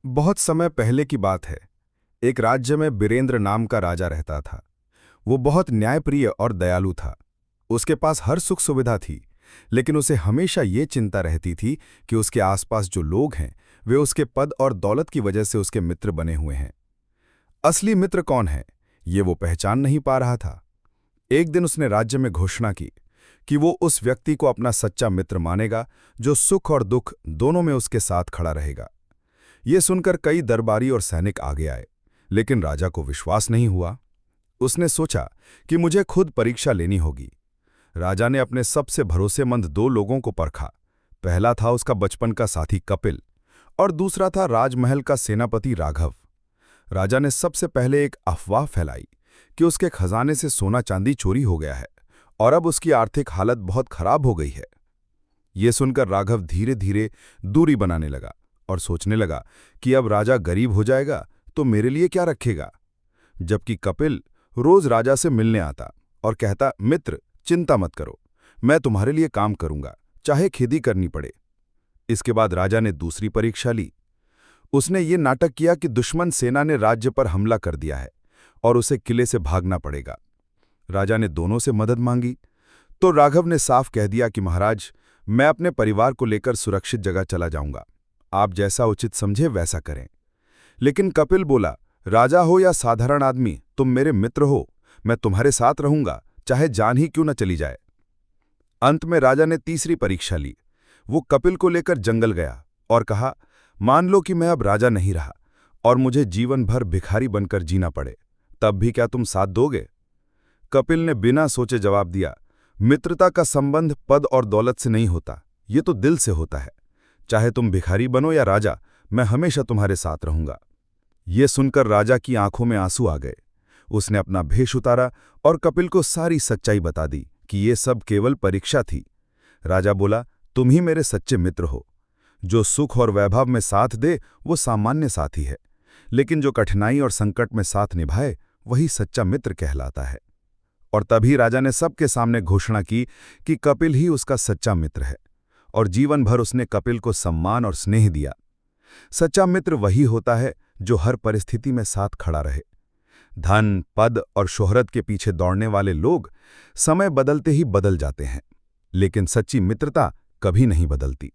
बहुत समय पहले की बात है। एक राज्य में बीरेंद्र नाम का राजा रहता था। वो बहुत न्यायप्रिय और दयालु था। उसके पास हर सुख सुविधा थी, लेकिन उसे हमेशा ये चिंता रहती थी कि उसके आसपास जो लोग हैं वे उसके पद और दौलत की वजह से उसके मित्र बने हुए हैं। असली मित्र कौन है, ये वो पहचान नहीं पा रहा था। एक दिन उसने राज्य में घोषणा की कि वो उस व्यक्ति को अपना सच्चा मित्र मानेगा जो सुख और दुख दोनों में उसके साथ खड़ा रहेगा। ये सुनकर कई दरबारी और सैनिक आगे आए, लेकिन राजा को विश्वास नहीं हुआ। उसने सोचा कि मुझे खुद परीक्षा लेनी होगी। राजा ने अपने सबसे भरोसेमंद दो लोगों को परखा। पहला था उसका बचपन का साथी कपिल और दूसरा था राजमहल का सेनापति राघव। राजा ने सबसे पहले एक अफवाह फैलाई कि उसके खजाने से सोना चांदी चोरी हो गया है और अब उसकी आर्थिक हालत बहुत खराब हो गई है। ये सुनकर राघव धीरे धीरे दूरी बनाने लगा और सोचने लगा कि अब राजा गरीब हो जाएगा तो मेरे लिए क्या रखेगा। जबकि कपिल रोज राजा से मिलने आता और कहता, मित्र चिंता मत करो, मैं तुम्हारे लिए काम करूंगा, चाहे खेती करनी पड़े। इसके बाद राजा ने दूसरी परीक्षा ली। उसने ये नाटक किया कि दुश्मन सेना ने राज्य पर हमला कर दिया है और उसे किले से भागना पड़ेगा। राजा ने दोनों से मदद मांगी तो राघव ने साफ कह दिया कि महाराज, मैं अपने परिवार को लेकर सुरक्षित जगह चला जाऊंगा, आप जैसा उचित समझे वैसा करें। लेकिन कपिल बोला, राजा हो या साधारण आदमी, तुम मेरे मित्र हो, मैं तुम्हारे साथ रहूंगा, चाहे जान ही क्यों न चली जाए। अंत में राजा ने तीसरी परीक्षा ली। वो कपिल को लेकर जंगल गया और कहा, मान लो कि मैं अब राजा नहीं रहा और मुझे जीवन भर भिखारी बनकर जीना पड़े, तब भी क्या तुम साथ दोगे? कपिल ने बिना सोचे जवाब दिया, मित्रता का संबंध पद और दौलत से नहीं होता, ये तो दिल से होता है। चाहे तुम भिखारी बनो या राजा, मैं हमेशा तुम्हारे साथ रहूंगा। ये सुनकर राजा की आंखों में आंसू आ गए। उसने अपना भेष उतारा और कपिल को सारी सच्चाई बता दी कि ये सब केवल परीक्षा थी। राजा बोला, तुम ही मेरे सच्चे मित्र हो। जो सुख और वैभव में साथ दे वो सामान्य साथी है, लेकिन जो कठिनाई और संकट में साथ निभाए वही सच्चा मित्र कहलाता है। और तभी राजा ने सबके सामने घोषणा की कि कपिल ही उसका सच्चा मित्र है, और जीवन भर उसने कपिल को सम्मान और स्नेह दिया। सच्चा मित्र वही होता है जो हर परिस्थिति में साथ खड़ा रहे। धन, पद और शोहरत के पीछे दौड़ने वाले लोग समय बदलते ही बदल जाते हैं, लेकिन सच्ची मित्रता कभी नहीं बदलती।